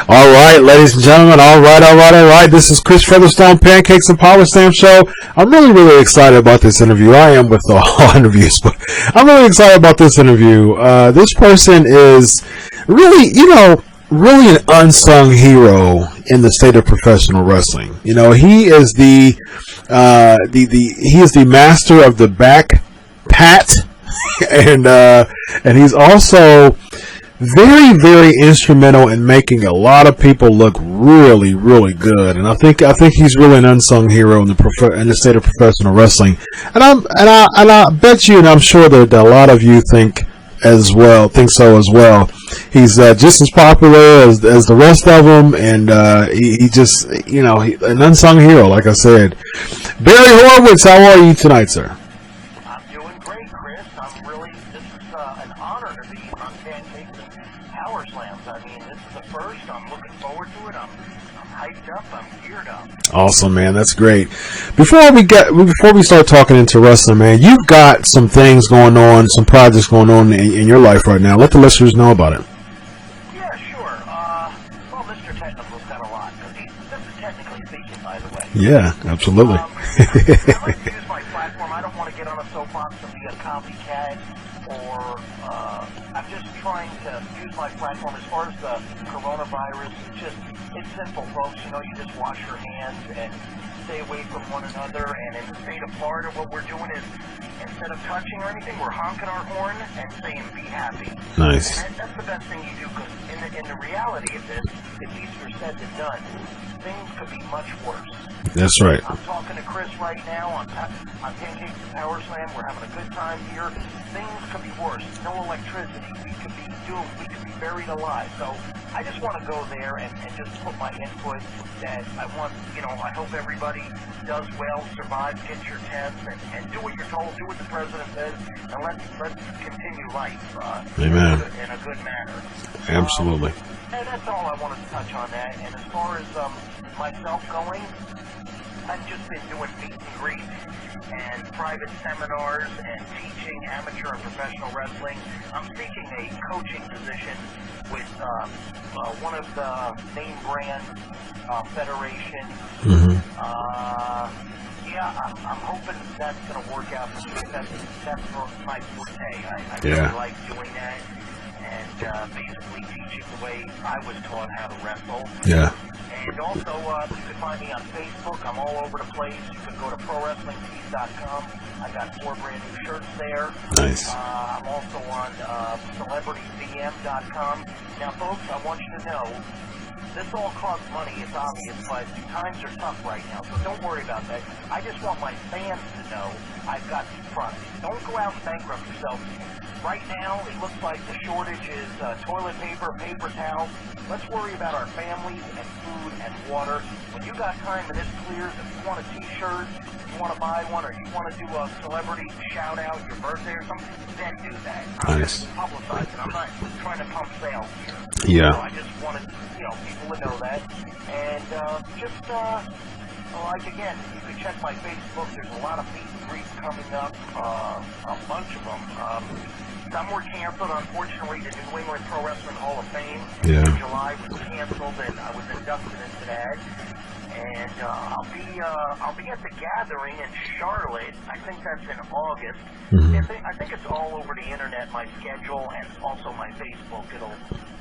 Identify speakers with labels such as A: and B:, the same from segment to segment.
A: All right, ladies and gentlemen. All right. This is Chris Featherstone, Pancakes and Power Stamp Show. I'm really excited about this interview. I am with all interviews, but I'm really excited about this interview. This person is really an unsung hero in the state of professional wrestling. He is he is the master of the back pat, and he's also very instrumental in making a lot of people look really good. And I think he's really an unsung hero in the state of professional wrestling. And I bet you, and I'm sure that a lot of you think so as well. He's just as popular as the rest of them, and he just an unsung hero, like I said. Barry Horowitz, how are you tonight, sir?
B: I'm doing great, Chris. This is an honor to be on Pancakes and Power Slams. I mean, this is the first. I'm looking forward to it. I'm hyped up. I'm geared up.
A: Awesome, man. That's great. Before we start talking into wrestling, man, you've got some things going on, some projects going on in your life right now. Let the listeners know about it.
B: Yeah, sure. Well, Mr. Technical's got a lot, because he's technically speaking, by the way.
A: Yeah, absolutely.
B: I like to use my platform. I don't want to get on a soapbox and be a copycat, or I'm just trying to use my platform as far as the coronavirus. It's simple, folks. You just wash your hands and stay away from one another. And in the state of Florida, what we're doing is, instead of touching or anything, we're honking our horn and saying, "Be happy."
A: Nice.
B: And that's the best thing you do, because in the reality of this, it's easier said than done. Things could be much worse.
A: That's right.
B: I'm talking to Chris right now on Pancakes and Power Slam. We're having a good time here. Things could be worse. No electricity. We could be doomed. We could be buried alive. So I just want to go there and just put my input that I want, I hope everybody does well, survives, gets your tests, and do what you're told, do what the president says, and let's continue life
A: Amen.
B: In a good manner.
A: Absolutely.
B: And that's all I wanted to touch on that. And as far as myself going, I've just been doing meet and greets and private seminars and teaching amateur and professional wrestling. I'm seeking a coaching position with one of the name brand federations.
A: Mm-hmm.
B: I'm hoping that's going to work out for me. That's my forte. I
A: Yeah.
B: really like doing that, and basically teaching the way I was taught how to wrestle.
A: Yeah.
B: And also, you can find me on Facebook. I'm all over the place. You can go to ProWrestlingTees.com. I got 4 brand new shirts there.
A: Nice.
B: I'm also on CelebrityVM.com. Now, folks, I want you to know, this all costs money, it's obvious, but times are tough right now, so don't worry about that. I just want my fans to know I've got these products. Don't go out and bankrupt yourself. Right now, it looks like the shortage is toilet paper, paper towels. Let's worry about our families and food and water. When you got time and this clears, if you want a t-shirt, you want to buy one, or you want to do a celebrity shout-out, your birthday or something, then do that. I'm
A: Nice.
B: just publicizing. I'm not trying to pump sales here.
A: Yeah.
B: So I just wanted, people to know that. And like again, you can check my Facebook. There's a lot of meet and greets coming up, a bunch of them. Some were canceled, unfortunately. The New England Pro Wrestling Hall of Fame in July was canceled, and I was inducted into that. And I'll be at the gathering in Charlotte. I think that's in August.
A: Mm-hmm.
B: I think it's all over the internet, my schedule, and also my Facebook.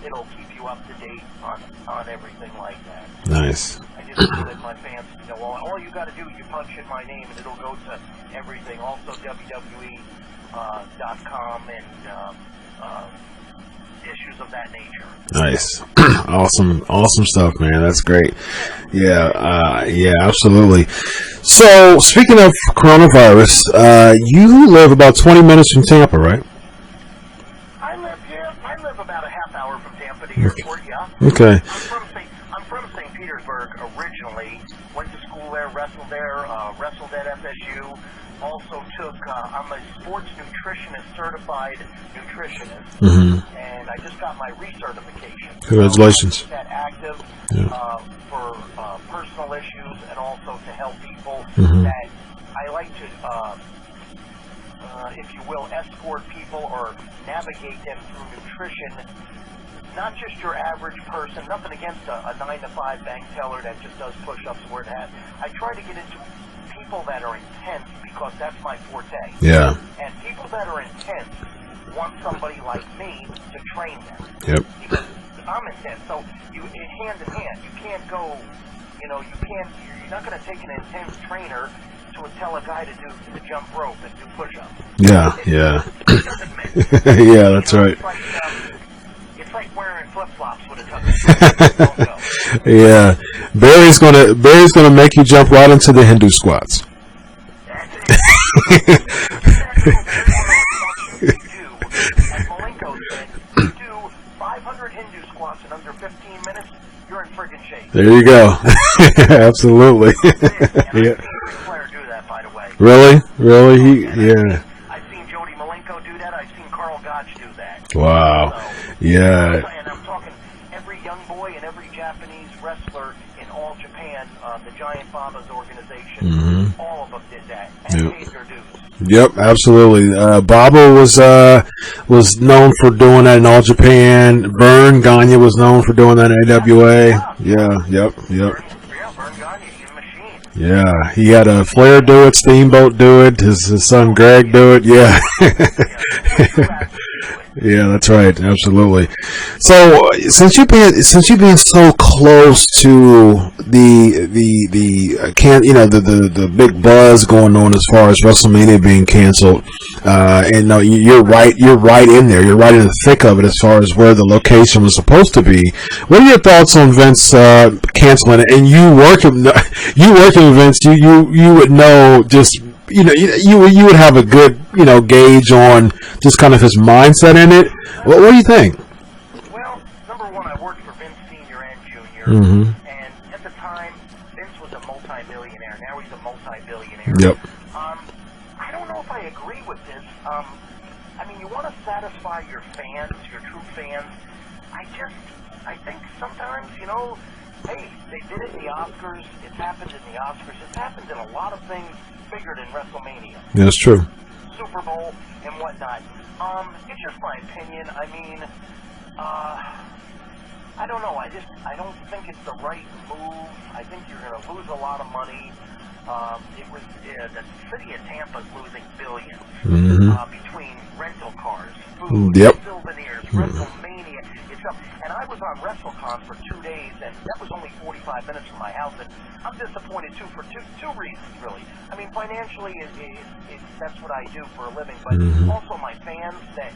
B: It'll keep you up to date on everything like that.
A: Nice.
B: I just wanted my fans to know all you got to do is you punch in my name and it'll go to everything. Also WWE.com and issues of that nature.
A: Nice. Awesome stuff, man. That's great. Yeah, absolutely. So, speaking of coronavirus, you live about 20 minutes from Tampa, right?
B: I live about a half hour from Tampa, the airport, yeah.
A: Okay.
B: I'm from St. Petersburg originally. Went to school there, wrestled at FSU. Also I'm a sports nutritionist, certified nutritionist,
A: Mm-hmm.
B: and I just got my recertification.
A: Congratulations.
B: So I keep that active for personal issues and also to help people that I like to, if you will, escort people or navigate them through nutrition not just your average person, nothing against a 9-to-5 bank teller that just does push-ups where it has. I try to get into people that are intense because that's my forte.
A: Yeah.
B: And people that are intense want somebody like me to train them.
A: Yep.
B: Because I'm intense, so you hand in hand. You can't go, you're not going to take an intense trainer to tell a guy to do the jump rope and do push-ups.
A: Yeah, yeah. Yeah, that's right.
B: It's like wearing flip-flops with a tuck.
A: Yeah. Barry's gonna make you jump right into the Hindu squats.
B: As Malenko said, you do 500 Hindu squats in under 15 minutes, you're in friggin' shape.
A: There you go. Absolutely.
B: Yeah. I've seen Ric Flair do that, by the way.
A: Really? Yeah.
B: I've seen Jody Malenko do that. I've seen Carl Gotch do that.
A: Wow.
B: So,
A: Yeah.
B: and I'm talking every young boy and every Japanese wrestler in all Japan, the Giant Baba's organization, all of them did that and paid their dues.
A: Yep, absolutely. Baba was known for doing that in All Japan. Vern Gagne was known for doing that in AWA. Yeah, yep.
B: Vern Gagne, he's a machine.
A: Yeah, he had a Flair do it, Steamboat do it, his son Greg do it. Yeah. Yeah, that's right. Absolutely. So, since you've been so close to the big buzz going on as far as WrestleMania being canceled, and you're right in there. You're right in the thick of it as far as where the location was supposed to be. What are your thoughts on Vince canceling it? And you working with Vince, you would know just. You would have a good, gauge on just kind of his mindset in it. What do you think?
B: Well, number one, I worked for Vince Sr. and Jr. And at the time, Vince was a multi-millionaire. Now he's a multi-billionaire.
A: Yep.
B: I don't know if I agree with this. I mean, you want to satisfy your fans, your true fans. I think sometimes, hey, they did it in the Oscars. It's happened in the Oscars. It's happened in a lot of things bigger than WrestleMania.
A: Yeah, that's true.
B: Super Bowl and whatnot. It's just my opinion. I mean, I don't know. I don't think it's the right move. I think you're going to lose a lot of money. The city of Tampa's losing billions between rental cars, food, souvenirs, WrestleMania. And I was on WrestleCon for 2 days, and that was only 45 minutes from my house. And I'm disappointed too for two reasons, really. I mean, financially, that's what I do for a living, but also my fans that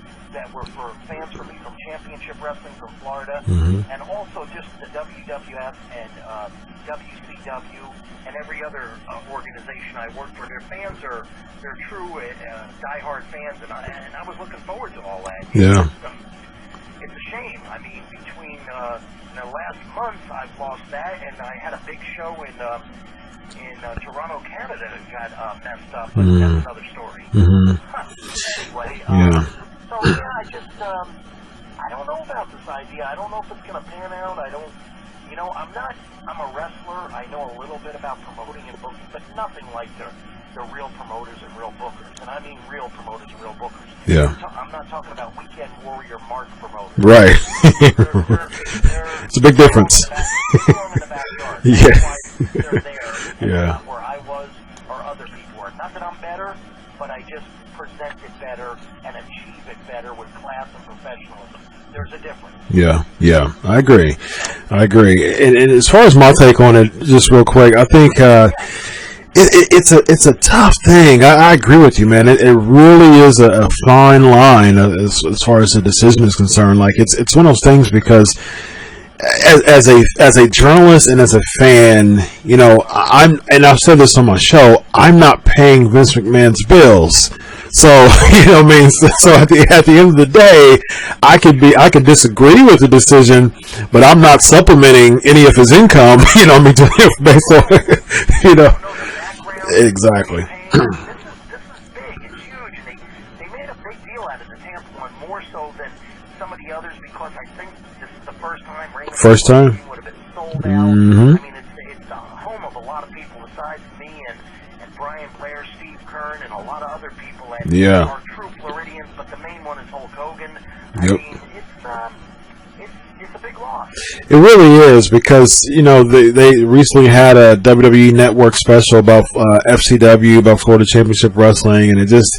B: were fans for me from Championship Wrestling from Florida, and also just the WWF and WCW and every other organization I work for. Their fans they're true diehard fans, and I was looking forward to all that.
A: Yeah.
B: It's a shame. I mean, between the last month, I've lost that, and I had a big show in Toronto, Canada that got messed up, but that's another story. Anyway, so yeah, I don't know about this idea. I don't know if it's going to pan out. I'm a wrestler. I know a little bit about promoting and booking, but nothing like the real promoters and real bookers. And I mean real promoters and real bookers.
A: Yeah.
B: I'm not talking about Weekend Warrior Mark promoters.
A: Right.
B: They're
A: it's a big difference.
B: Yeah. They're there.
A: Yeah.
B: Not where I was or other people are. Not that I'm better, but I just present it better and achieve it better with class and professionalism. There's a difference. Yeah, I agree. And as far as my take on it, just real quick, I think it's a tough thing. I agree with you, man. It really is a fine line as far as the decision is concerned. Like it's one of those things because as a journalist and as a fan, I've said this on my show, I'm not paying Vince McMahon's bills. So, what I mean? So at the end of the day, I could disagree with the decision, but I'm not supplementing any of his income, based on, Exactly. This is big. It's huge. And they made a big deal out of the Tampa one, more so than some of the others, because I think this is the first time Raymond would have been sold out. I mean, it's the home of a lot of people besides me and Brian Blair, Steve Kern, and a lot of other people that are true Floridians, but the main one is Hulk Hogan. I mean,
A: It really is, because they recently had a WWE Network special about FCW, about Florida Championship Wrestling, and it just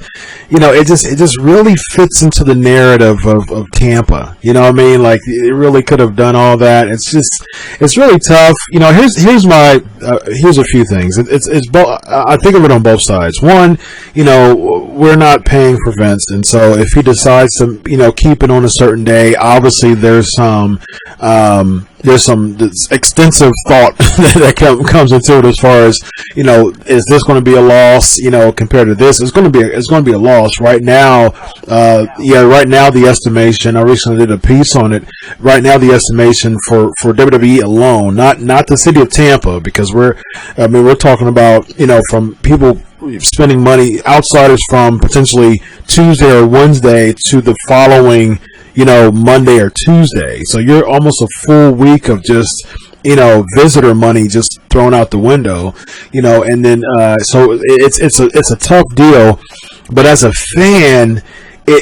A: really fits into the narrative of Tampa. You know what I mean? Like, it really could have done all that. It's really tough. Here's a few things. I think of it on both sides. One, we're not paying for Vince, and so if he decides to keep it on a certain day, obviously there's some extensive thought that comes into it, as far as is this going to be a loss compared to this? It's going to be a loss right now. Right now the estimation, I recently did a piece on it, right now the estimation for WWE alone, not the city of Tampa, because we're talking about from people spending money, outsiders, from potentially Tuesday or Wednesday to the following Monday or Tuesday. So you're almost a full week of just visitor money just thrown out the window, and then so it's a tough deal. But as a fan, I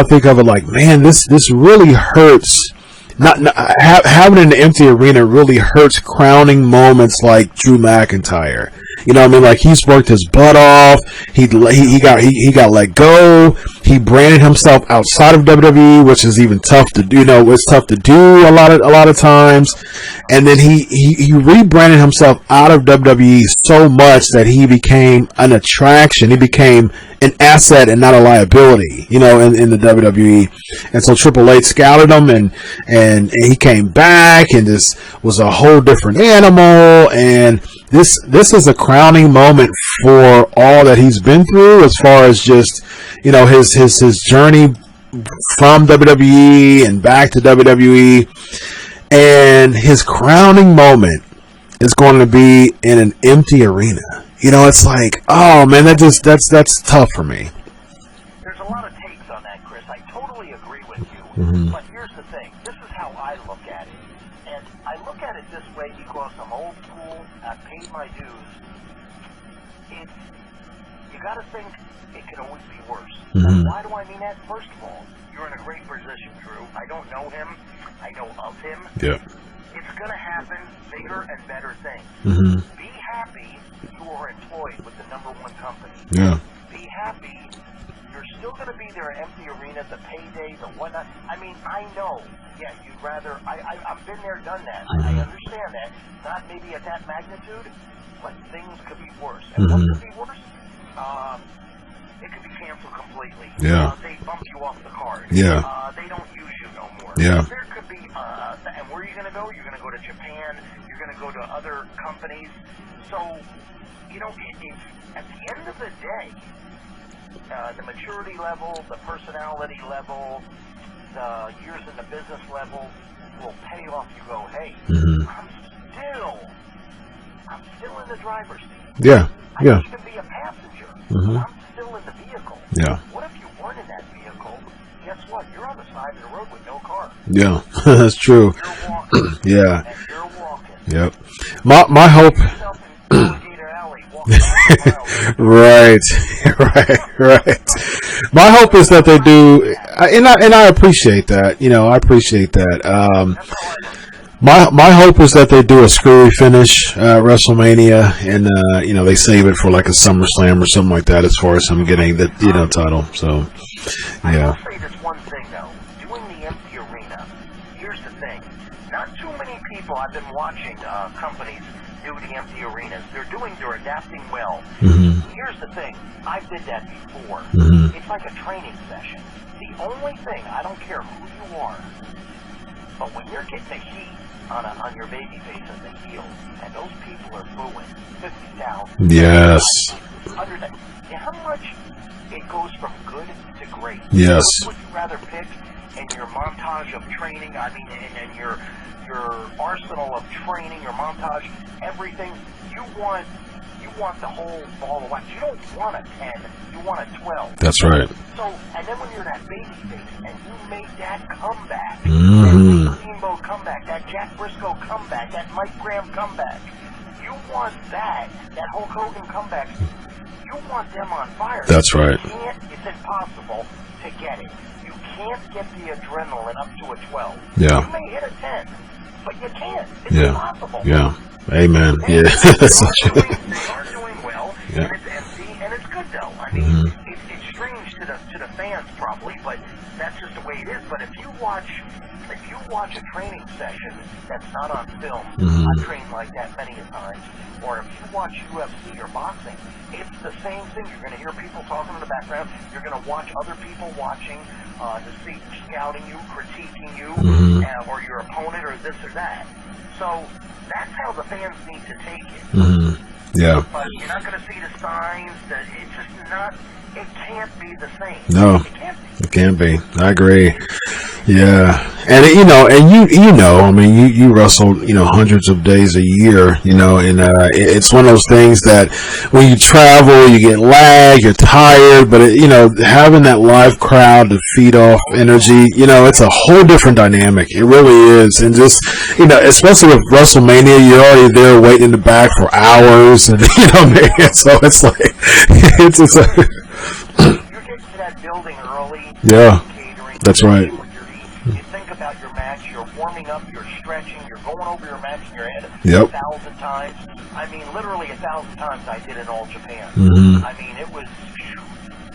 A: think of it like, man, this really hurts. Having an empty arena really hurts crowning moments like Drew McIntyre. Like, he's worked his butt off. He got let go. He branded himself outside of WWE, which is even tough to do. It's tough to do a lot of times. And then he rebranded himself out of WWE so much that he became an attraction. He became an asset and not a liability, in the WWE. And so Triple H scouted him, and he came back, and this was a whole different animal. And this is a crowning moment for all that he's been through, as far as just his journey from WWE and back to WWE. And his crowning moment is going to be in an empty arena. It's like, oh man, that's tough for me.
B: There's a lot of takes on that, Chris. I totally agree with you.
A: Mm-hmm.
B: But here's the thing. This is how I look at it. And I look at it this way because I'm old school. I've paid my dues. You got to think it can always be worse.
A: Mm-hmm.
B: Why do I mean that? First of all, you're in a great position, Drew. I don't know him. I know of him.
A: Yeah.
B: It's going to happen, bigger and better things.
A: Mm-hmm.
B: Be happy you are employed with the #1 company.
A: Yeah.
B: Be happy you're still going to be there at empty arena, the payday, the whatnot. I mean, I know. Yeah, you'd rather. I've been there, done that.
A: Mm-hmm.
B: I understand that. Not maybe at that magnitude, but things could be worse. And what could be worse? It could be canceled completely.
A: Yeah.
B: They bump you off the card.
A: Yeah.
B: They don't use you no more.
A: Yeah.
B: There could be, and where are you going to go? You're going to go to Japan. You're going to go to other companies. So, it's at the end of the day, the maturity level, the personality level, the years in the business level will pay off. You go, hey, I'm still in the driver's seat.
A: Yeah.
B: I
A: Yeah.
B: can even be a passenger.
A: Mm-hmm.
B: I'm still in the vehicle.
A: Yeah.
B: What if you weren't in that vehicle? Guess what? You're on the side of the road with no car.
A: Yeah. That's true.
B: You're walking.
A: Yeah.
B: And you're walking.
A: Yep. My hope.
B: Yourself in Alligator Alley, walking 100 miles.
A: Right. My hope is that they do, and I appreciate that. I appreciate that.
B: That's how I look.
A: My hope is that they do a screwy finish WrestleMania, and they save it for like a SummerSlam or something like that, as far as him getting the title. So
B: I
A: yeah.
B: will say this one thing though, doing the empty arena. Here's the thing: not too many people. I've been watching companies do the empty arenas. They're adapting well.
A: Mm-hmm.
B: Here's the thing: I did that before.
A: Mm-hmm.
B: It's like a training session. The only thing, I don't care who you are, but when you're getting the heat on your baby face as a heel, and those people are booing 50,000.
A: Yes.
B: How much it goes from good to great?
A: Yes.
B: What would you rather pick in your montage of training? I mean, in your arsenal of training, your montage, everything. You want the whole ball of wax. You don't want a 10. You want a 12.
A: That's right.
B: So, and then when you're that baby face and you make that comeback,
A: Mm-hmm.
B: that Steamboat comeback, that Jack Briscoe comeback, that Mike Graham comeback, you want that Hulk Hogan comeback, you want them on fire.
A: That's right.
B: It's impossible to get it. You can't get the adrenaline up to a 12.
A: Yeah.
B: You may hit a 10, but you can't. It's
A: Yeah.
B: impossible.
A: Yeah. Amen. Yeah.
B: They are doing well,
A: Yeah.
B: and it's empty, and it's good though. I mean, it's strange to the fans probably, but that's just the way it is. But if you watch a training session that's not on film, I've trained like that many a times, or if you watch UFC or boxing, it's the same thing. You're going to hear people talking in the background. You're going to watch other people watching to see, scouting you, critiquing you, or your opponent, or this or that. So that's how the fans need to take it.
A: Yeah.
B: But you're not going to see the signs. That it's just not. It can't be the same.
A: No.
B: It can't be.
A: It can be. I agree. Yeah. And I mean, you wrestle, hundreds of days a year, and it's one of those things that when you travel, you get lag, you're tired, but having that live crowd to feed off energy, it's a whole different dynamic. It really is. And just, especially with WrestleMania, you're already there waiting in the back for hours, and so it's like, it's just like,
B: You get to that building early.
A: Yeah.
B: Catering,
A: That's right.
B: You think about your match, you're warming up, you're stretching, you're going over your match in your head 1,000 times. I mean, literally 1,000 times I did in All Japan. I mean,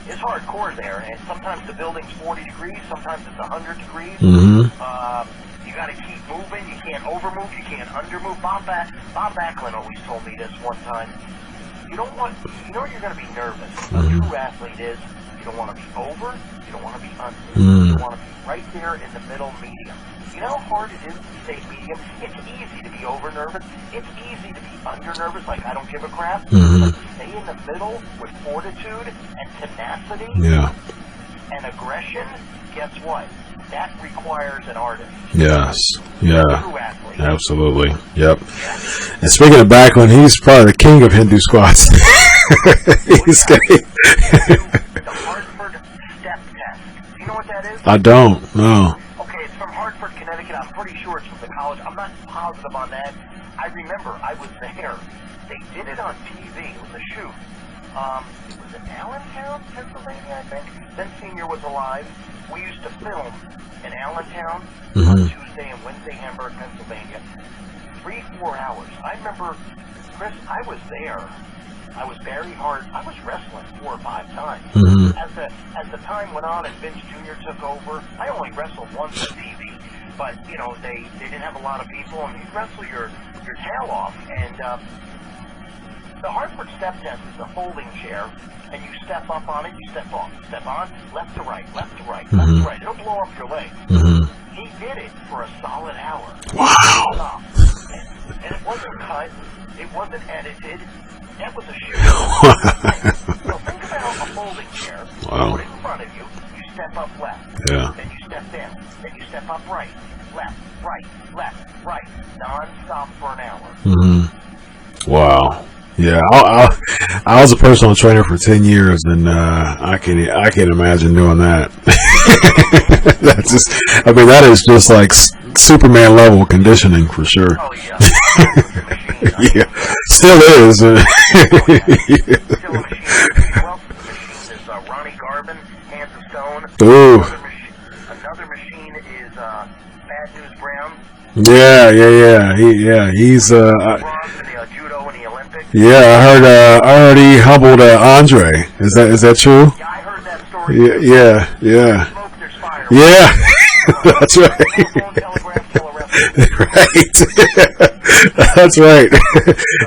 B: it's hardcore there, and sometimes the building's 40 degrees, sometimes it's 100 degrees. You got to keep moving, you can't overmove, you can't undermove. Bob Backlund always told me this one time. You're going to be nervous. A true athlete is, you don't want to be over, you don't want to be under. You want to be right there in the middle, medium. You know how hard it is to stay medium? It's easy to be over nervous. It's easy to be under nervous, like I don't give a crap. But to stay in the middle with fortitude and tenacity and aggression, guess what? That requires an artist.
A: Yes. Yeah.
B: True athlete.
A: Absolutely. Yep. And speaking of Backlund, he's probably the king of Hindu squats. He's
B: The Hartford step test. Do you know what that is?
A: I don't. No.
B: Okay, it's from Hartford, Connecticut. I'm pretty sure it's from the college. I'm not positive on that. I remember I was there. They did it on TV. It was a shoot. It was in Allentown, Pennsylvania, I think. Then Senior was alive. We used to film in Allentown on Tuesday and Wednesday, Hamburg, Pennsylvania. 3-4 hours. I remember, Chris, I was there. I was very hard. I was wrestling 4 or 5 times. As the time went on and Vince Jr. took over, I only wrestled once on TV. But, they didn't have a lot of people, and you'd wrestle your tail off. And the Hartford step test is a folding chair, and you step up on it, you step off. Step on, left to right, left to right, left to right. It'll blow up your leg. He did it for a solid hour.
A: Wow.
B: And it wasn't cut. It wasn't edited. That was a shoot. So think about a folding chair.
A: Wow.
B: Put it in front of you. You step up left.
A: Yeah.
B: Then you step in. Then you step up right. Left, right. Non-stop for an hour.
A: Wow. Yeah, I was a personal trainer for 10 years, and I can't imagine doing that. That is just like Superman level conditioning for sure.
B: Oh, yeah.
A: Yeah, still is.
B: Still a machine. Well, the machine is Ronnie Garvin, Hands of Stone.
A: Ooh.
B: Another machine is Bad News Brown.
A: He's
B: Bronze in the judo and the Olympics.
A: I heard he humbled Andre. Is that true?
B: Yeah, I heard that story.
A: Yeah.
B: Smoke, there's fire.
A: Yeah. That's right.
B: Telephone, telegraph, telereference.
A: Right. That's right.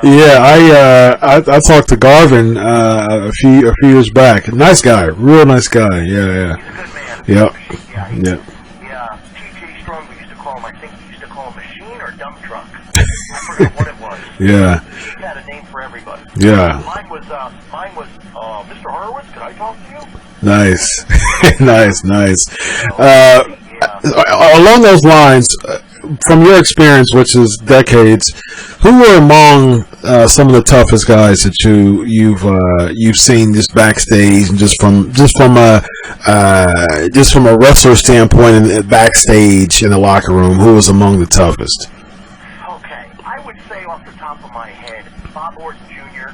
A: Yeah, I talked to Garvin a few years back. Nice guy, real nice guy. Yeah.
B: He's a good man.
A: Yeah.
B: Yeah. T.J. Strong, we used to call him, I think he used to call him machine or dump truck. I forgot what it was.
A: Yeah.
B: He had a name for everybody.
A: Yeah.
B: Mine was Mr. Horowitz, could I talk to you?
A: Nice. nice. Along those lines, from your experience, which is decades, who were among some of the toughest guys that you've seen just backstage and just from a wrestler standpoint and backstage in the locker room? Who was among the toughest?
B: Okay, I would say off the top of my head, Bob Orton Jr.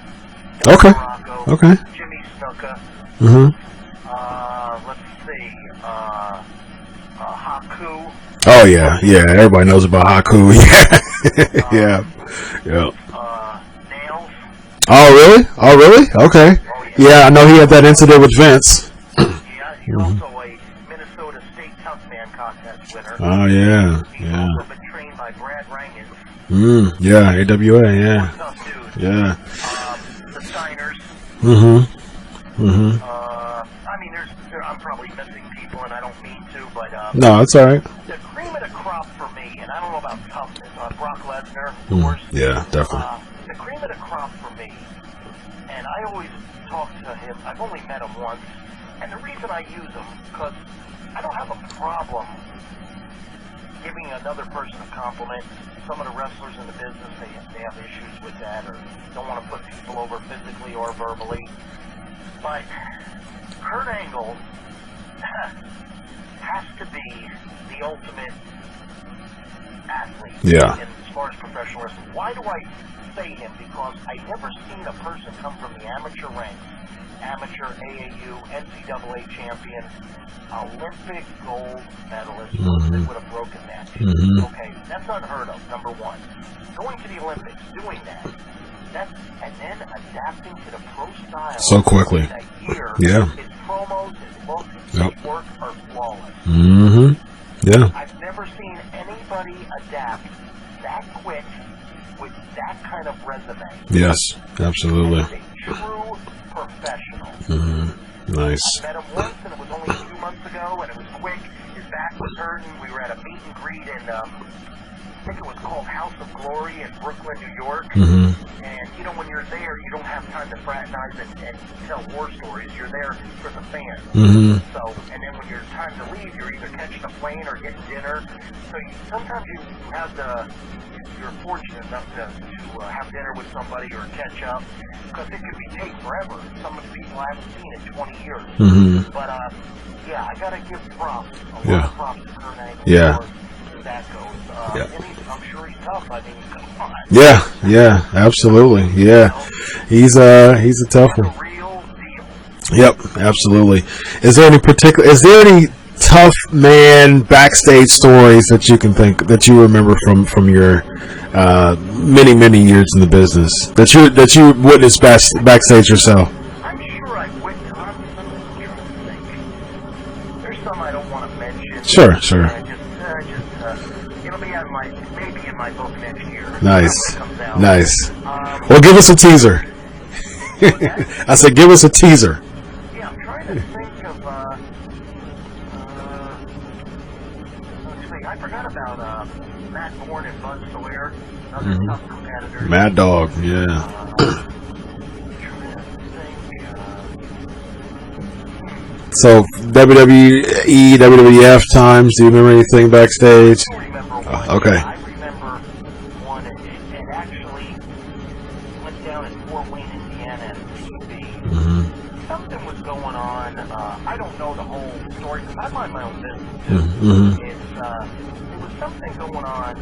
A: Okay.
B: Morocco,
A: Okay.
B: Jimmy Snuka.
A: Mm-hmm.
B: Let's see. Haku.
A: Oh yeah, yeah. Everybody knows about Haku. Yeah, yeah.
B: Nails.
A: Oh really? Oh really? Okay.
B: Oh, yeah.
A: Yeah, I know he had that incident with Vince.
B: Yeah, he's also a Minnesota State Tough Man contest winner.
A: Oh yeah,
B: He's
A: yeah.
B: also been trained by Brad Rangan.
A: Yeah, AWA. Yeah,
B: Tough dude.
A: yeah.
B: The Steiners. I mean, I'm probably missing people, and I don't mean to, but
A: No, that's all right.
B: the cream of the crop for me, and I don't know about toughness. Brock Lesnar, of course.
A: Yeah, definitely.
B: The cream of the crop for me, and I always talk to him. I've only met him once, and the reason I use him because I don't have a problem giving another person a compliment. Some of the wrestlers in the business, they have issues with that, or don't want to put people over physically or verbally. But Kurt Angle has to be the ultimate athlete.
A: Yeah.
B: As far as professional wrestling. Why do I say him? Because I've never seen a person come from the amateur ranks, amateur AAU, NCAA champion, Olympic gold medalist that would have broken that. Okay, that's unheard of, number one. Going to the Olympics, doing that, and then adapting to the pro style
A: So quickly.
B: in a year.
A: Yeah.
B: His promos, his looks,
A: Yep.
B: his work are flawless.
A: Yeah.
B: I've never seen anybody adapt that quick with that kind of resume.
A: Yes, absolutely.
B: He's a true professional.
A: Nice.
B: I met him once, and it was only a few months ago, and it was quick. His back was hurting. We were at a meet and greet in, I think it was called House of Glory in Brooklyn, New York. And, you know, when you're there, you don't have time to fraternize and tell war stories. You're there for the fans. So, and then when you're time to leave, you're either catching a plane or getting dinner. So sometimes you have you're fortunate enough to have dinner with somebody or catch up, because it could take forever. Some of the people I haven't seen in 20 years. But, yeah, I got to give props, a lot of props to Kurt Angle.
A: Yeah.
B: That goes. And I'm sure he's tough. I mean, come on.
A: Yeah, absolutely. Yeah, he's a tough one.
B: Real deal.
A: Yep, absolutely. Is there any tough man backstage stories that you can that you remember from your many years in the business that you witnessed backstage yourself?
B: I'm sure I've witnessed. I'm trying to think. There's some I don't want to mention.
A: Sure.
B: It'll be maybe in my book next year.
A: Nice.
B: Nice.
A: Well, give us a teaser. I said, give us a teaser.
B: Yeah, I'm trying to think of. Let's see. I forgot about Matt Bourne and Bud Sawyer, another tough competitors.
A: Mad Dog. Yeah. So WWE, WWF times. Do you remember anything backstage?
B: I remember one.
A: Okay.
B: I remember one. It actually went down in Fort Wayne, Indiana, on TV. Something was going on. I don't know the whole story because I mind my own business too. It was something going on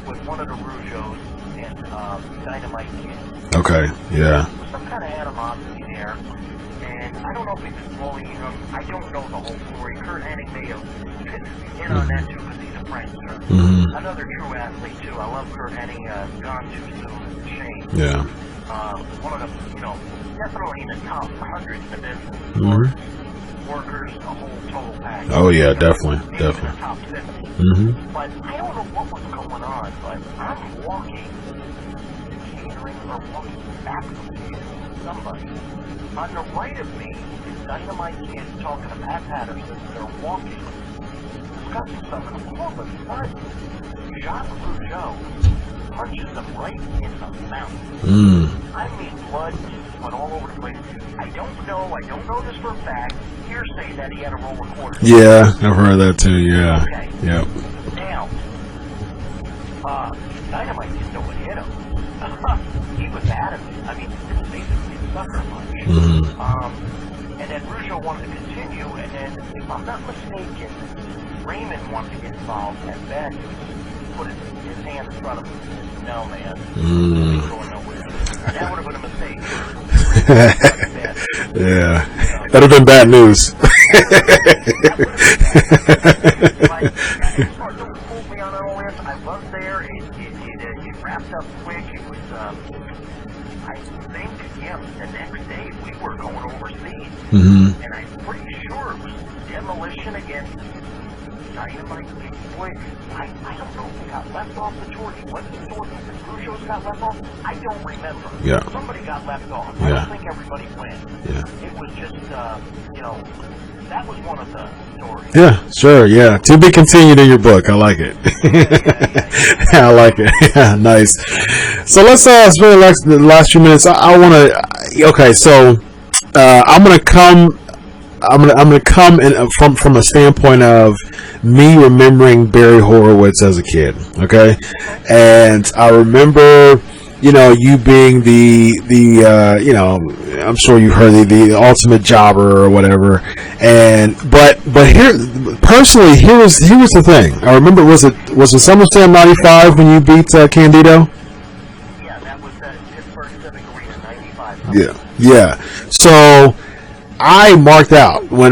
B: with one of the Rougeos and Dynamite Kid.
A: Okay. Yeah.
B: Some kind of animosity there. And I don't know if he was bullying him. I don't know the whole story. Kurt Hennig may have been in on that too because he's a prankster. Another true athlete too. I love Kurt Hennig. Gone too soon. It's a shame.
A: Yeah.
B: One of the, definitely in the top 100 in the business. Workers, a whole total package.
A: Oh yeah, definitely.
B: Maybe in the top 50. But I don't know what was going on, but I'm walking, catering or walking back from somebody. On the right of me is Dynamite Kid talking to Pat Patterson. They're walking, discussing something. All of a sudden, Jacques Rougeau punches him right in the mouth. I mean, blood went all over the place. I don't know this for a fact. Hearsay that he had a roll recorder.
A: Yeah, I've heard that too. Yeah.
B: Okay.
A: Yep.
B: Now, Dynamite didn't know what hit him. He was adamant. I mean, it was basically a sucker punch. And then Rougeau wanted to continue, and then, if I'm not mistaken, Raymond wanted to get involved, and Ben put his hand in front of him and said, no, man, he's going nowhere. That would have been a mistake.
A: Yeah. That'd have been bad news.
B: Don't quote me on all this. I was there. It wrapped up quick. It was, I think, the next day we were going overseas.
A: Mm-hmm.
B: And I'm pretty sure it was Demolition against Dynamite. Boy, I don't know if we got left off the tour. Wasn't the tour the cruise shows got left off? I don't remember.
A: Yeah.
B: Somebody got left off.
A: Yeah.
B: I don't think everybody went.
A: Yeah.
B: It was just, that was one of the stories.
A: Yeah, sure, yeah. To be continued in your book. I like it. I like it. Yeah, nice. So let's spend the last few minutes. I want to. Okay, so I'm gonna come in from a standpoint of me remembering Barry Horowitz as a kid. Okay, and I remember. You being the I'm sure you heard the ultimate jobber or whatever, but here personally, here was the thing. I remember was it SummerSlam '95 when you beat Candido?
B: Yeah, that was at Pittsburgh Civic Arena '95.
A: Yeah. So I marked out when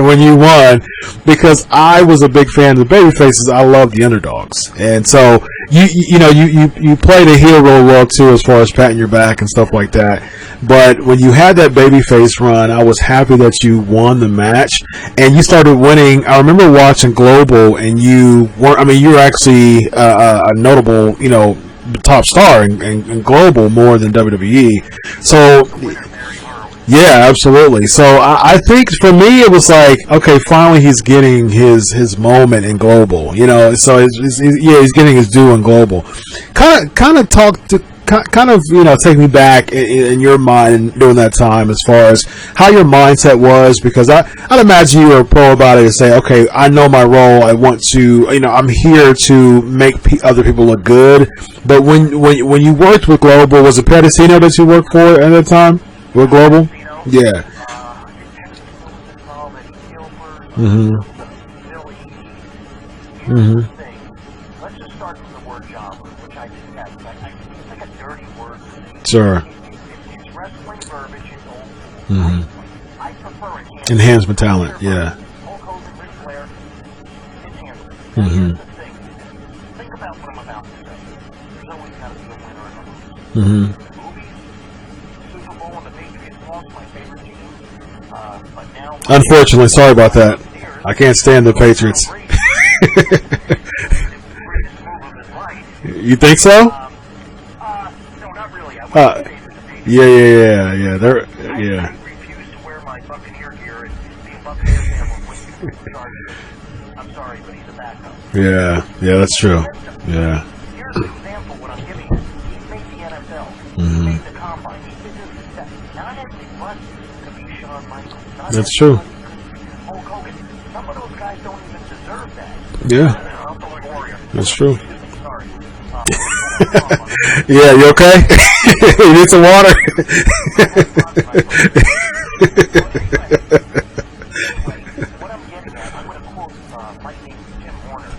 A: when you won because I was a big fan of the babyfaces. I loved the underdogs, and so you played a heel role well too as far as patting your back and stuff like that. But when you had that babyface run, I was happy that you won the match and you started winning. I remember watching Global, and you were actually a notable top star in Global more than WWE. So. Yeah, absolutely. So I think for me it was like, okay, finally he's getting his moment in Global, So he's getting his due in Global. Kind of take me back in your mind during that time as far as how your mindset was, because I'd imagine you were pro about it and say, okay, I know my role. I want to, I'm here to make other people look good. But when you worked with Global, was it Pedicino that you worked for at the time? With Global? Yeah. Mm-hmm. Mm-hmm.
B: Let's just start from the word jobber, which I just have. It's like a dirty word.
A: Sure.
B: It's wrestling verbiage. It's old.
A: Mm-hmm.
B: I prefer it.
A: Enhancement talent, yeah.
B: Hulk Hogan, Ric Flair, enhancement.
A: Mm-hmm.
B: Here's the thing. Think about what I'm about to say. There's always got to be a winner and a loser.
A: Mm-hmm. Unfortunately, sorry about that. I can't stand the Patriots. You think so?
B: No, not really.
A: Yeah. They're
B: I refuse to wear my Buccaneer gear and be a Buccaneer fan when I'm sorry, but he's a backup.
A: Yeah, that's true. Yeah.
B: Here's an example what I'm giving you. He made the NFL. He made the Combine. He did this. Not everybody could be Shawn Michaels.
A: That's true.
B: Hulk Hogan. Some of those guys don't even deserve that.
A: Yeah. That's true.
B: Sorry.
A: Yeah, you okay? You need some water?
B: What I'm getting at, I'm going to quote my name is Tim Horner.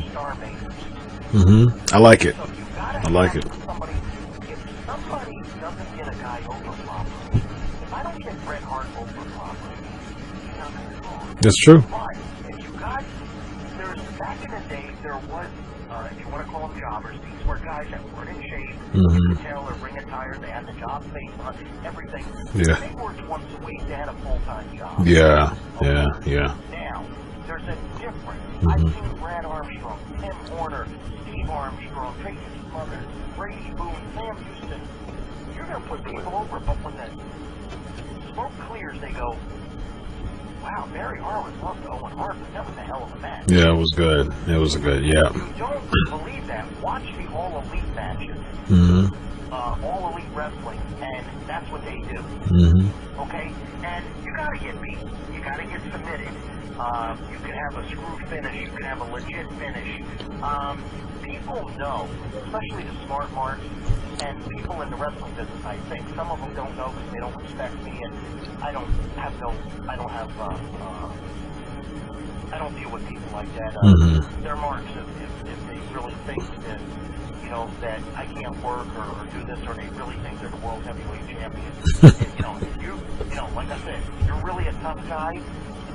B: Star makers.
A: Mm-hmm. I like it.
B: So you gotta
A: I like it.
B: if somebody doesn't get a guy over properly, if I don't get Bret Hart over properly, he's not going to go.
A: That's true.
B: But if you got, back in the day, there was, if you want to call them jobbers, these were guys that weren't in shape. You could tell their ring attire, they had the job face on, everything.
A: Yeah.
B: They worked once a week, they had a full-time job.
A: Yeah.
B: Now, there's a difference. I've seen Brad Armstrong, Tim Horner, Steve Armstrong, Tracy Smothers, Brady Boone, Sam Houston. You're going to put people over, but when the smoke clears, they go, wow, Barry Horowitz lost to Owen Hart, but that was a hell of a match.
A: Yeah, it was good. It was good, yeah.
B: If you don't believe that, watch the All Elite matches. All Elite Wrestling, and that's what they do. Okay? And you gotta get beat. You gotta get submitted. You can have a screw finish. You can have a legit finish. People know, especially the smart marks, and people in the wrestling business, I think, some of them don't know because they don't respect me, and I don't have I don't deal with people like that. They're marks if they really think that, you know, that I can't work or do this, or they really think they're the world heavyweight champion. And, you know, like I said, you're really a tough guy.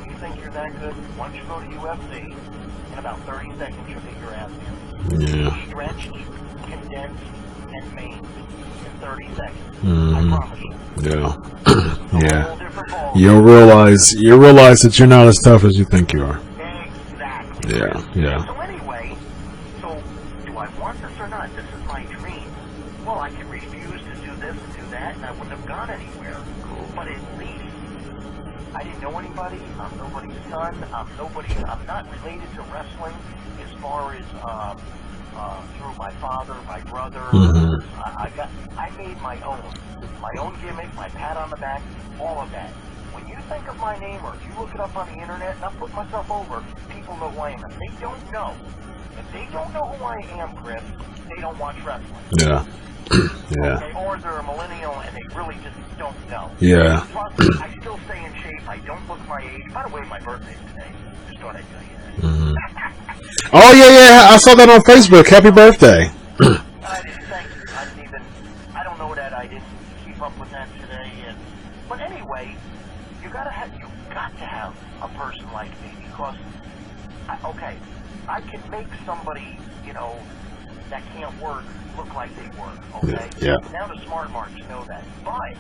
B: You think you're that good? Once you go to UFC, in about 30 seconds you'll get your ass in.
A: Yeah.
B: Stretched, condensed, and maimed in 30 seconds. I promise you.
A: Yeah. Yeah. You'll realize that you're not as tough as you think you are.
B: Exactly.
A: Yeah.
B: So anyway, do I want this or not? This is my dream. Well, I could refuse to do this and do that, and I wouldn't have gone anywhere. But at least I didn't know anybody. I'm nobody's son. I'm not related to wrestling as far as through my father, my brother. I made my own gimmick, my pat on the back, all of that. When you think of my name, or if you look it up on the internet, and I put myself over, people know who I am. If they don't know who I am, Chris, they don't watch wrestling.
A: Yeah. Yeah.
B: Okay, or they're a millennial and they really just don't know.
A: Yeah.
B: Plus, I still stay in shape. I don't look my age. By the way, my birthday's today. Just thought I'd tell you that.
A: Oh yeah. I saw that on Facebook. Happy birthday.
B: I didn't thank you. I don't know that I didn't keep up with that today. But anyway, you got to have a person like me, because I can make somebody, you know, that can't work look like they work. Okay.
A: Yeah.
B: Now the smart marks know that, but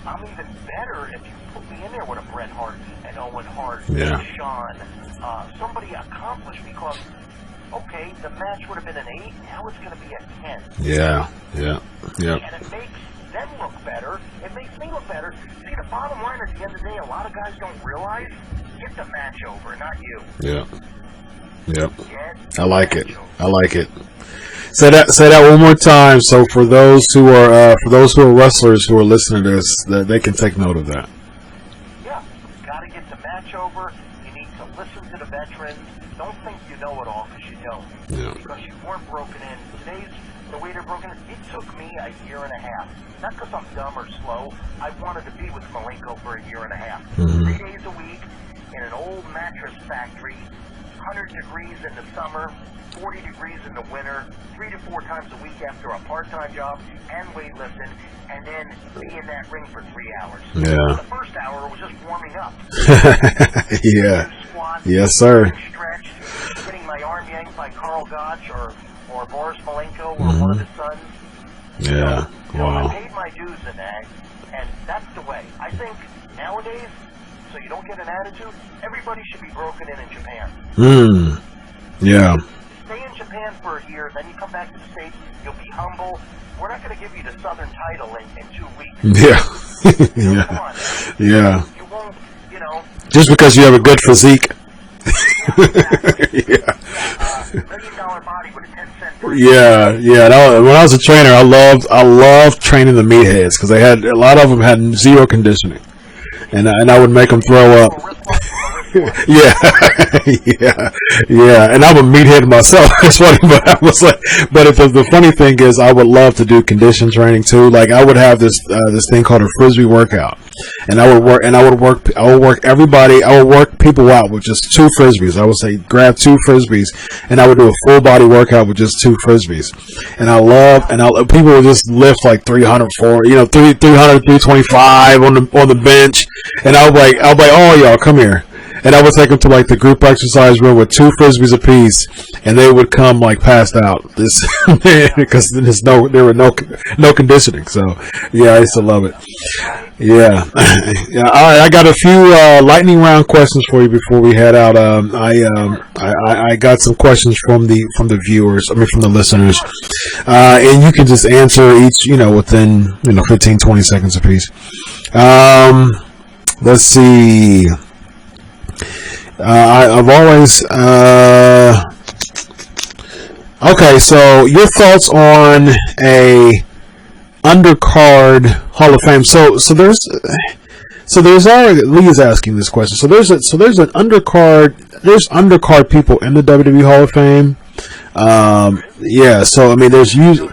B: I'm even better if you put me in there with a Bret Hart, and Owen Hart,
A: Yeah.
B: and Shawn, somebody accomplished, because okay, the match would have been an 8, now it's going to be a 10.
A: Yeah.
B: And it makes them look better. It makes me look better. See, the bottom line at the end of the day, a lot of guys don't realize, get the match over, not you.
A: Yep. I like it. Say that one more time, so for those who are wrestlers who are listening to this, that they can take note of that.
B: Yeah, you got to get the match over. You need to listen to the veterans. Don't think you know it all, because you don't.
A: Yeah.
B: Because you weren't broken in. Today's the way they're broken in. It took me a year and a half. Not because I'm dumb or slow. I wanted to be with Malenko for a year and a half. 3 days a week in an old mattress factory, 100 degrees in the summer, 40 degrees in the winter, 3 to 4 times a week after a part-time job, and weightlifting, and then be in that ring for 3 hours.
A: Yeah.
B: The first hour was just warming up.
A: Yeah.
B: Squats,
A: Yes, sir.
B: Stretch, getting my arm yanked by Carl Gotch or Boris Malenko or one of his sons.
A: Yeah.
B: So,
A: Wow.
B: I paid my dues in that, and that's the way. I think nowadays, so you don't get an attitude, everybody should be broken in Japan.
A: Yeah.
B: Stay in Japan for a year, then you come back to the States, you'll be humble. We're not going to give you the Southern title in 2 weeks.
A: Yeah.
B: You know, come on.
A: Yeah.
B: You won't, you know.
A: Just because you have a good physique.
B: Yeah. $1 million body with a 10-cent brain.
A: Yeah. When I was a trainer, I loved training the meatheads, because a lot of them had zero conditioning, and I would make them throw up. Yeah. And I'm a meathead myself. It's funny, but I was like, the funny thing is, I would love to do condition training too. Like, I would have this thing called a frisbee workout, and I would work people out with just 2 frisbees. I would say, grab 2 frisbees, and I would do a full body workout with just 2 frisbees. And people would just lift like 300, 325 on the bench, and I'll be like, oh, y'all, come here. And I would take them to like the group exercise room with 2 frisbees apiece, and they would come like passed out. Because there were no conditioning. So yeah, I used to love it. Yeah. All right, I got a few lightning round questions for you before we head out. I got some questions from the viewers. From the listeners, and you can just answer each, within 15-20 seconds apiece. Let's see. I've always okay, so your thoughts on a undercard Hall of Fame. So there's already, Lee is asking this question. So there's an undercard, there's undercard people in the WWE Hall of Fame. So there's usually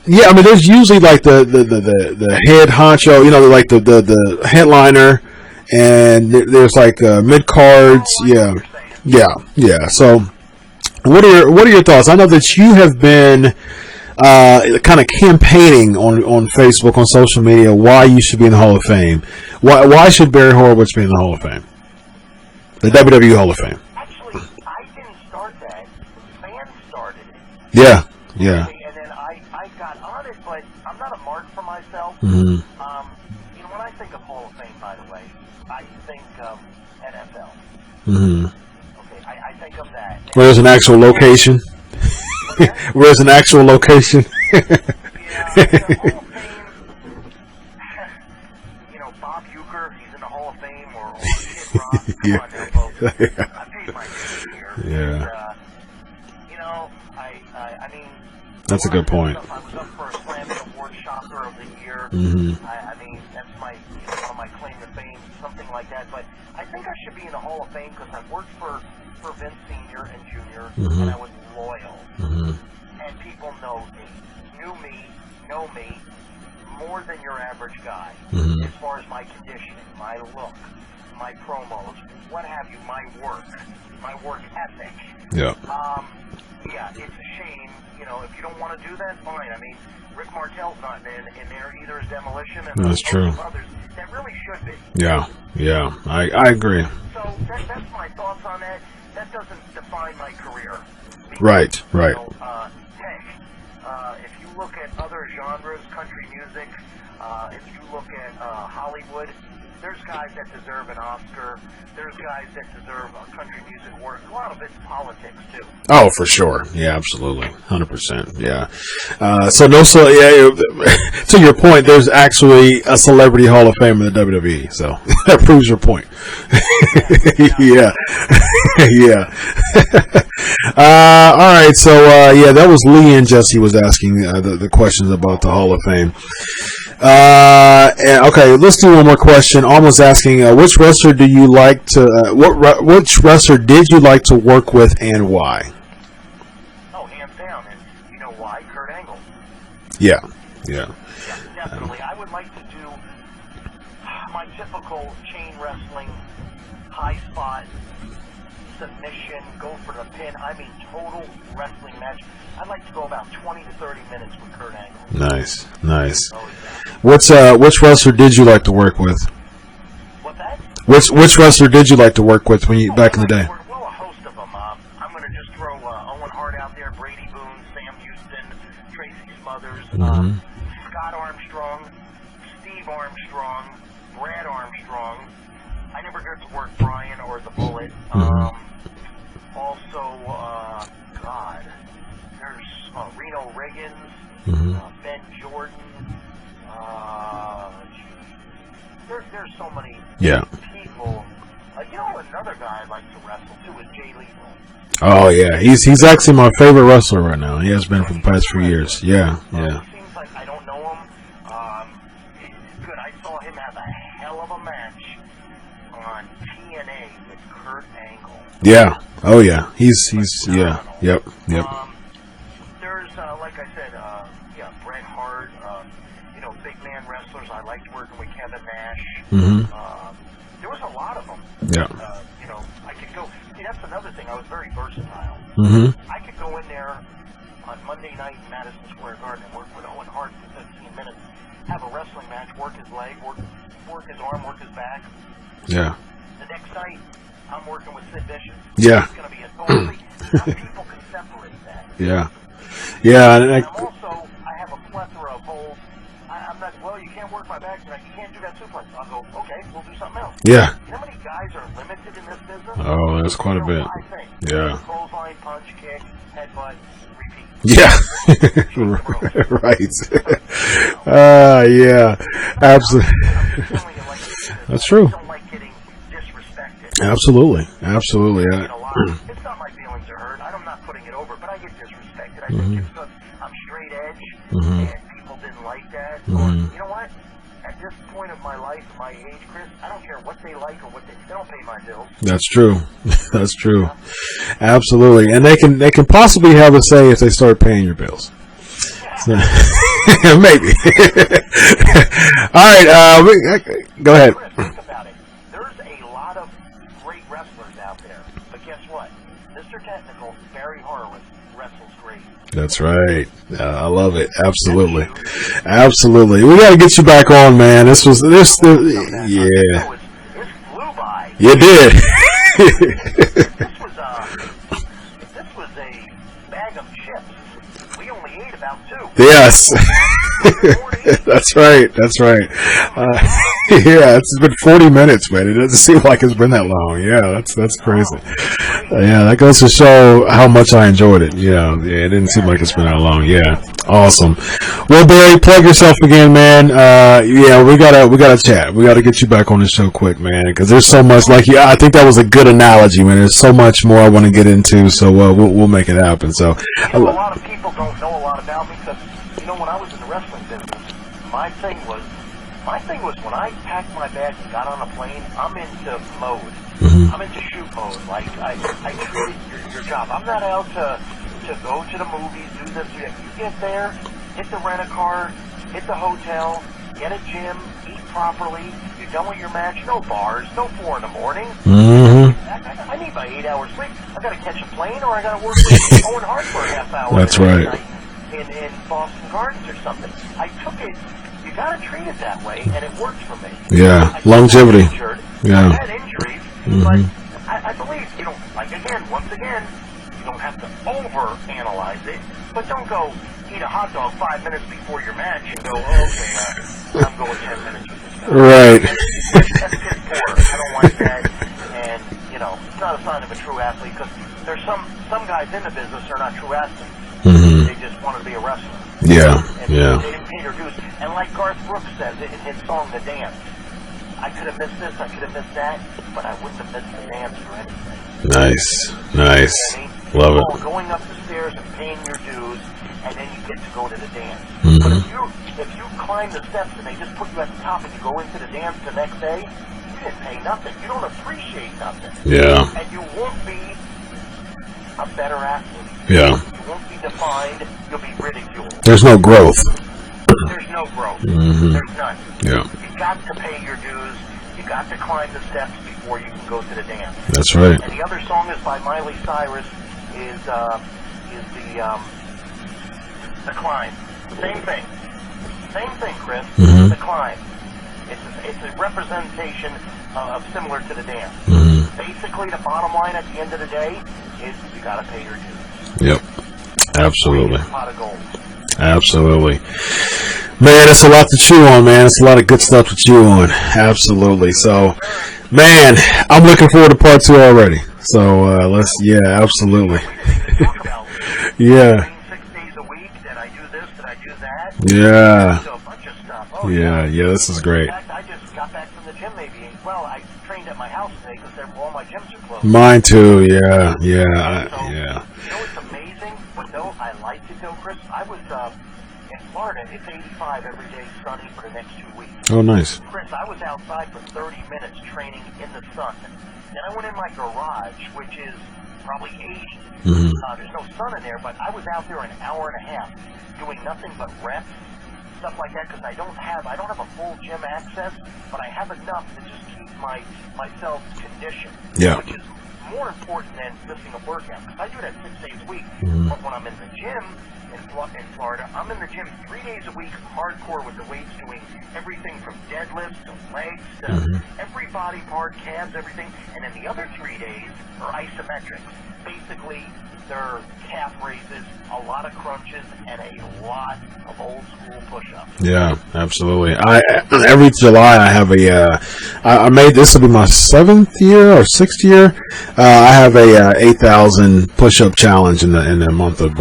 A: there's usually like the head honcho, like the headliner. and there's like mid cards. Yeah. So, what are your thoughts? I know that you have been kind of campaigning on Facebook, on social media, why you should be in the Hall of Fame. Why should Barry Horowitz be in the Hall of Fame? The WWE Hall of Fame.
B: Actually, I didn't start that. Fans started it.
A: Yeah.
B: And then I got on it, but I'm not a mark for myself.
A: Mm-hmm.
B: When I think of Hall of Fame, by the way, I think of NFL.
A: Mm-hmm.
B: Okay, I think of that.
A: Where's an actual location? Where's an actual location?
B: Yeah, Hall of Fame. Bob Uecker, he's in the Hall of Fame, or Kid Rock. Come on now, folks. I paid my dues here.
A: Yeah.
B: And, I mean,
A: that's a good point.
B: I was up for a Slam Award Shocker of the Year.
A: Mm-hmm.
B: I mean, that's my one of my claim to fame, something like that. But I think I should be in the Hall of Fame because I worked for Vince Sr. and Jr.
A: Mm-hmm.
B: and I was loyal.
A: Mm-hmm.
B: And people know me more than your average guy.
A: Mm-hmm.
B: As far as my conditioning, my look, my promos, what have you, my work ethic.
A: Yeah.
B: Yeah, it's a shame. If you don't want to do that, fine. I mean, Rick Martel's not in there either as Demolition, and
A: that's true.
B: Others that really should be.
A: Yeah. I agree.
B: So that's my thoughts on that. That doesn't define my career. Because,
A: Right.
B: Heck, if you look at other genres, country music, if you look at Hollywood, there's guys that deserve an Oscar. There's guys that deserve a country music award. A lot of it's politics too.
A: Oh, for sure. Yeah, absolutely. 100%. Yeah. To your point, there's actually a celebrity Hall of Fame in the WWE. So that proves your point. Yeah. All right. So, that was Lee and Jesse was asking the questions about the Hall of Fame. Okay, let's do one more question. Almost asking, which wrestler do you like to? Which wrestler did you like to work with, and why?
B: Oh, hands down, and you know why? Kurt Angle.
A: Yeah,
B: definitely. I would like to do my typical chain wrestling, high spot, submission, go for the pin. I mean, total wrestling match. I'd like to go about 20 to 30 minutes with Kurt Angle.
A: Nice. Which wrestler did you like to work with?
B: What's that?
A: Which wrestler did you like to work with when you back in the day?
B: Well, a host of them. I'm going to just throw Owen Hart out there, Brady Boone, Sam Houston, Tracy Smothers, Scott Armstrong, Steve Armstrong, Brad Armstrong. I never got to work Brian or the Bullet. Also, there's Reno Riggins, Ben Jordan. There's so many people. Another guy I'd like to wrestle too is Jay Lethal.
A: Oh yeah, he's actually my favorite wrestler right now. He has been for the past few years. Yeah.
B: It seems like I don't know him. Good. I saw him have a hell of a match on TNA with Kurt Angle.
A: Yeah. Oh yeah. He's yeah. Yep.
B: There's like I said, Bret Hart. Big man wrestlers. I liked working with Kevin Nash. There was a lot of them.
A: Yeah.
B: I could go. See, that's another thing. I was very versatile. I could go in there on Monday night in Madison Square Garden and work with Owen Hart for 15 minutes, have a wrestling match, work his leg, work his arm, work his back.
A: Yeah.
B: The next night, I'm working with Sid Vicious.
A: Yeah.
B: It's going to be a totally. People can separate that.
A: Yeah.
B: And I have a plethora of holds. I'm not, you can't work my back tonight. You can't do that suplex. I'll go, okay, we'll do something else.
A: Yeah.
B: You know how many guys are limited in this business?
A: Oh, that's quite a bit. Yeah.
B: Clothesline, punch, kick, headbutt, repeat.
A: Yeah. Right. Yeah. Absolutely. That's true.
B: I don't like getting disrespected.
A: Absolutely.
B: It's not my feelings are hurt. I'm not putting it over, but I get disrespected. I think it's because I'm straight edge, and people didn't like that. Or, you know what? At this point of my life, my age, Chris, I don't care what they like or what they don't pay my bills.
A: That's true. That's true. Absolutely. And they can possibly have a say if they start paying your bills. So, maybe. All right. Go ahead.
B: Chris, think about it. There Technical, Barry Horowitz wrestles great.
A: That's right. I love it. Absolutely. Absolutely. We got to get you back on, man. This.
B: This flew by.
A: You did.
B: This was a bag of chips. We only ate about 2.
A: Yes. That's right. That's right. Yeah, it's been 40 minutes, man. It doesn't seem like it's been that long. Yeah, that's crazy. Yeah, that goes to show how much I enjoyed it. Yeah, it didn't seem like it's been that long. Yeah, awesome. Well, Barry, plug yourself again, man. Yeah, we gotta chat. We gotta get you back on the show quick, man, because there's so much. Like, yeah, I think that was a good analogy, man. There's so much more I want to get into, so we'll make it happen. So,
B: a lot of people don't know a lot about me because, when I was in the wrestling business, my thing was when I packed my bags and got on a plane, I'm into mode.
A: Mm-hmm.
B: I'm into shoot mode. Like, I treat it your job. I'm not out to go to the movies, do this, do that. You get there, hit the rent-a-car, hit the hotel, get a gym, eat properly. You're done with your match, no bars, no 4 in the morning.
A: Mm-hmm.
B: I need my 8 hours sleep. I got to catch a plane or I got to work with Owen Hart for a half hour.
A: That's right.
B: In Boston Gardens or something. I took it. You got to treat it that way, and it worked for me.
A: Yeah, longevity. Yeah.
B: I had injuries, but I believe, once again, you don't have to over-analyze it, but don't go eat a hot dog 5 minutes before your match and go, I'm going 10 minutes with this guy.
A: Right.
B: That's just poor. I don't like that, and, it's not a sign of a true athlete, because there's some guys in the business are not true athletes.
A: Mm-hmm.
B: They just want to be a wrestler.
A: Yeah,
B: and they didn't pay their dues. And like Garth Brooks says in his song, The Dance, I could have missed this, I could have missed that, but I wouldn't have missed the dance for anything.
A: Nice. Love it.
B: Going up the stairs and paying your dues, and then you get to go to the dance.
A: Mm-hmm.
B: But if you climb the steps and they just put you at the top and you go into the dance the next day, you didn't pay nothing. You don't appreciate nothing.
A: Yeah.
B: And you won't be a better athlete.
A: Yeah.
B: You won't be defined. You'll be ridiculed.
A: There's no growth.
B: There's no growth.
A: Mm-hmm.
B: There's none.
A: Yeah.
B: You got to pay your dues. You got to climb the steps before you can go to the dance.
A: That's right.
B: And the other song is by Miley Cyrus. Is the Climb. Same thing, Chris.
A: Mm-hmm.
B: The Climb. It's a representation of similar to the dance.
A: Mm-hmm.
B: Basically, the bottom line at the end of the day is you got to pay your dues.
A: Yep. Absolutely.
B: Pot of gold.
A: Absolutely. Man, it's a lot to chew on, man. It's a lot of good stuff to chew on. Absolutely. So, man, I'm looking forward to part 2 already. So, absolutely. Yeah.
B: 6 days a week, that I do this, that I do that.
A: Yeah.
B: So a bunch of stuff.
A: Yeah, this is great.
B: In fact, I just got back from the gym maybe. Well, I trained at my house today because all my gyms are closed.
A: Mine too, yeah.
B: It's amazing, but I like it though, Chris. I was in Florida. It's 85 every day, sunny for the next 2 weeks.
A: Oh, nice.
B: Chris, I was outside for 30 minutes training in the sun. Then I went in my garage, which is probably 80.
A: Mm-hmm.
B: There's no sun in there, but I was out there an hour and a half doing nothing but reps, stuff like that, because I don't have a full gym access, but I have enough to just keep myself conditioned.
A: Yeah.
B: Which is more important than missing a workout. Because I do that 6 days a week.
A: Mm-hmm.
B: But when I'm in the gym in Florida, I'm in the gym 3 days a week, hardcore with the weights, doing everything from deadlifts to legs to every body part, calves, everything. And then the other 3 days are isometric. Basically, they're calf raises, a lot of crunches, and a lot of old school push-ups.
A: Yeah, absolutely. Every July I have I made this will be my 7th year or 6th year. I have a 8,000 push-up challenge in the month of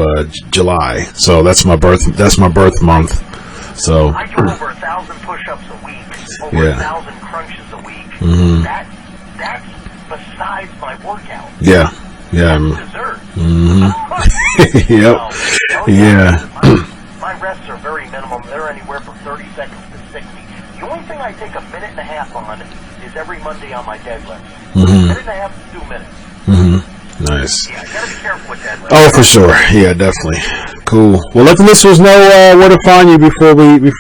A: July. So that's my birth month. So
B: I do over 1,000 push-ups a week, over 1,000 crunches a week.
A: Mm-hmm.
B: That's besides my workout.
A: Yeah. Yeah.
B: That's dessert.
A: Mm-hmm. Yep.
B: My rests are very minimum. They're anywhere from 30 seconds to 60. The only thing I take a minute and a half on is every Monday on my deadlift.
A: Mm-hmm.
B: Minute and a half to 2 minutes.
A: Mm-hmm. Nice.
B: Yeah, gotta be careful with deadlift.
A: Oh, for sure. Yeah, definitely. Cool. Well, let the listeners know where to find you before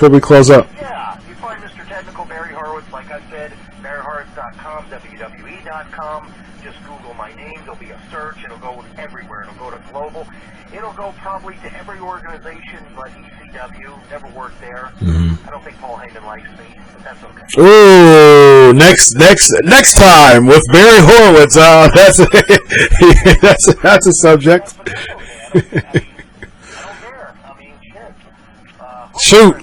A: we close up.
B: Yeah, you find Mr. Technical Barry Horowitz, like I said, BarryHorowitz.com, WWE.com. Just Google my name. There'll be a search. It'll go everywhere. It'll global. It'll go probably to every organization but ECW. Never worked there. I don't think Paul Heyman likes me, but that's okay.
A: Ooh, next time with Barry Horowitz. That's a subject.
B: But that's okay. I don't care. I mean, shit.
A: Shoot.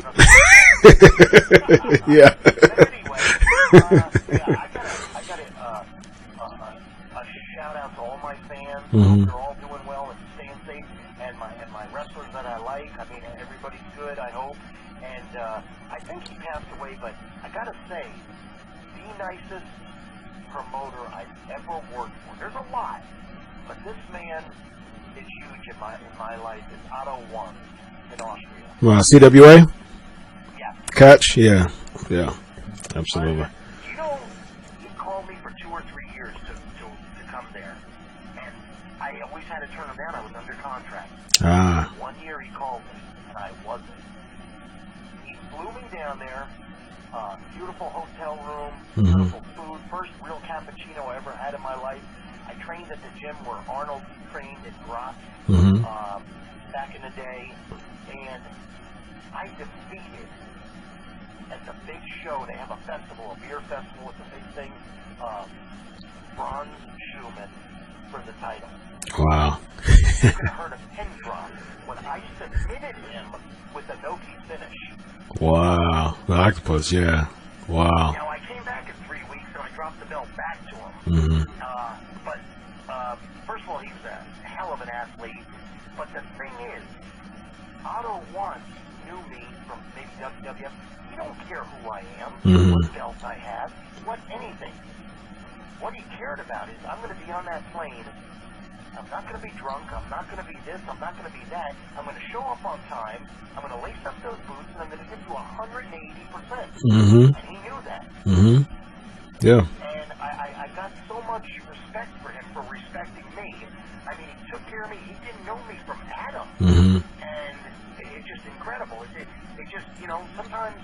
A: Yeah.
B: But anyway, I got a shout out to all my fans. They're all doing well and staying safe, and my wrestlers that I like. I mean, everybody's good, I hope. And I think he passed away, but I gotta say, the nicest promoter I've ever worked for. There's a lot, but this man is huge in my life. It's Otto One in Austria.
A: CWA?
B: Yeah.
A: Catch? Yeah. Absolutely.
B: You know, he called me for 2 or 3 years to come there, and I always had to turn him down. I was under contract. 1 year he called me, and I wasn't. He flew me down there. Beautiful hotel room, beautiful food. First real cappuccino I ever had in my life. I trained at the gym where Arnold trained at Graz back in the day, and I defeated at the big show. They have a festival, a beer festival with the big thing. Braun Strowman for the title.
A: Wow.
B: You could have heard a pin drop when I submitted him with a no-key finish.
A: Wow. The octopus, yeah. Wow.
B: Now, I came back in 3 weeks and I dropped the belt back to him. But first of all, he's a hell of an athlete. But the thing is, Otto once knew me from maybe WWF. He don't care who I am, what belt I have, what anything. What he cared about is I'm going to be on that plane. I'm not going to be drunk. I'm not going to be this. I'm not going to be that. I'm going to show up on time. I'm going to lace up those boots, and I'm going to give you 180%. And he knew that.
A: Yeah.
B: And I got so much respect for him for respecting me. I mean, he took care of me. He didn't know me from Adam. And it's just incredible. It just, you know, sometimes,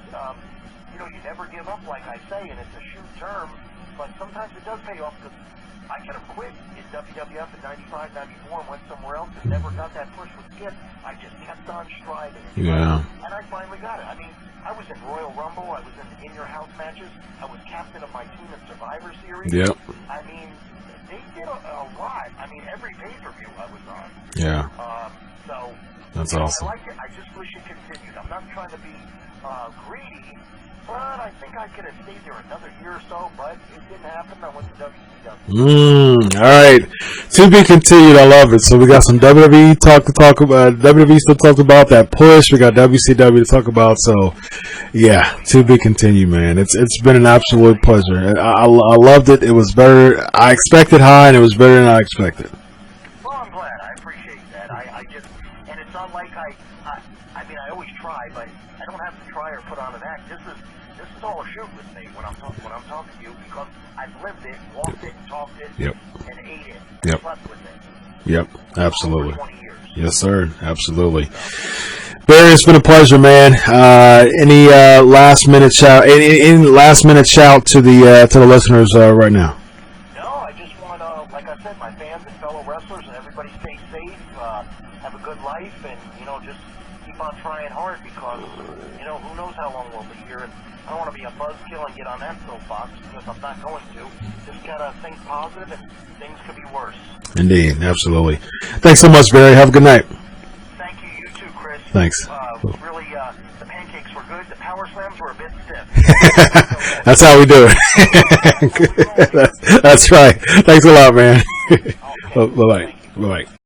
B: you know, you never give up, like I say, and it's a shoot term, but sometimes it does pay off because I could have quit in WWF in 95, 94 and went somewhere else and never got that push with Skip. I just kept on striving.
A: Yeah.
B: And I finally got it. I mean, I was in Royal Rumble. I was in your house matches. I was captain of my team in Survivor Series.
A: Yep.
B: I mean, they did a lot. I mean, every pay-per-view I was on.
A: Yeah.
B: So
A: that's awesome.
B: I like it. I just wish it continued. I'm not trying to be greedy, but I think I could have stayed there another year or so, but it didn't happen. I went to WCW.
A: All right. To be continued. I love it. So we got some WWE talk about. WWE still talked about that push. We got WCW to talk about. So yeah, to be continued, man. It's been an absolute pleasure. I loved it. It was better. I expected high, and it was better than I expected.
B: Well, I'm glad. I appreciate that. I just, and it's not like I mean, I always try, but I don't have to try or put on an act. This is all a shoot with me when I'm talking to you because I've lived it, walked it, talked it, and ate it, and slept with it.
A: Yep, absolutely.
B: For 20 years.
A: Yes, sir. Absolutely. Barry, it's been a pleasure, man. Any last minute shout? Any last minute shout to the listeners right now?
B: No, I just want like I said, my fans and fellow wrestlers and everybody stay safe, have a good life, and you know just keep on trying hard because you know who knows how long we'll be here. And I don't want to be a buzzkill and get on that soapbox because I'm not going to. Just gotta think positive, and things could be worse.
A: Indeed, absolutely. Thanks so much, Barry. Have a good night.
B: Thank you. You too, Chris.
A: Thanks.
B: Really, the pancakes were good. The power slams were a bit stiff.
A: That's how we do it. That's right. Thanks a lot, man. Bye-bye. Bye-bye.